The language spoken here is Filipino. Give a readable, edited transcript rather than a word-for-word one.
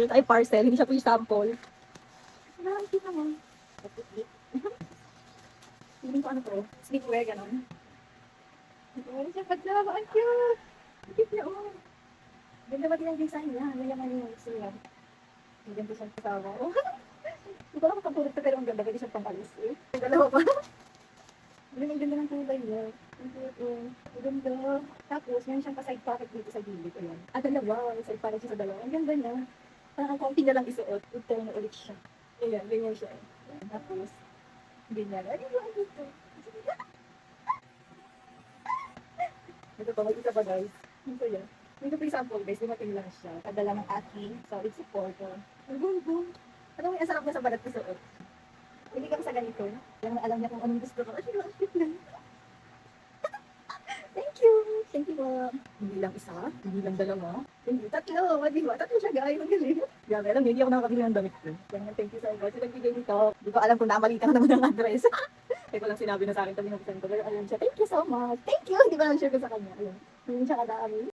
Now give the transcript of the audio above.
order tayo parcel, hindi siya po yung sample. Marami kita mo. Hindi ko ano to, sleepwear, gano'n. Meron siya paglawa, ang cute! Ang cute niya, oh. Ganda ba din ang design niya? Nayaman niya yung siya. Ang ganda siyang kasawa. Oh. Hindi ko alam kung pagpulot to, pero ang ganda, pwede siyang pangkalis eh. Ang dalawa pa. Ang ganda ng kulay niya. Ang cute, oh. Ang ganda. Tapos, meron siyang pa-side pocket dito sa gilid. Ayan. Dalawa. May side pocket siya sa dalawa. Ang ganda niya. Parang ang konti na lang isuot. Ito na ulit siya. Ayan, ganyan siya. Tapos, ganyan. Ay, ang dito. Ito pa, mag-isa pa guys. Ito yan. Ito for example guys, dumating lang siya. Kadala ng aking solid supporter. Boom. Alam mo, ang sarap na sa balat isuot. Hindi kami sa ganito. Kaya alam niya kung anong gusto ko. Ay, ang cute lang. Thank you. Thank you po. Hindi lang isa, hindi lang dalawa. Hindi, tatlo. Madiba, tatlo siya guys. Ang galing. Grabe, alam niyo, hindi ako nakakabili ng damit ko. Kaya thank you so much. Nagbigay nito. Hindi ko alam kung namali ka na naman ng address. Kaya ko lang sinabi na sa akin, tabi ng ko. Pero ayun siya, thank you so much. Thank you. Hindi ko lang share ko sa kanya. Ayun. Ayun siya kadami.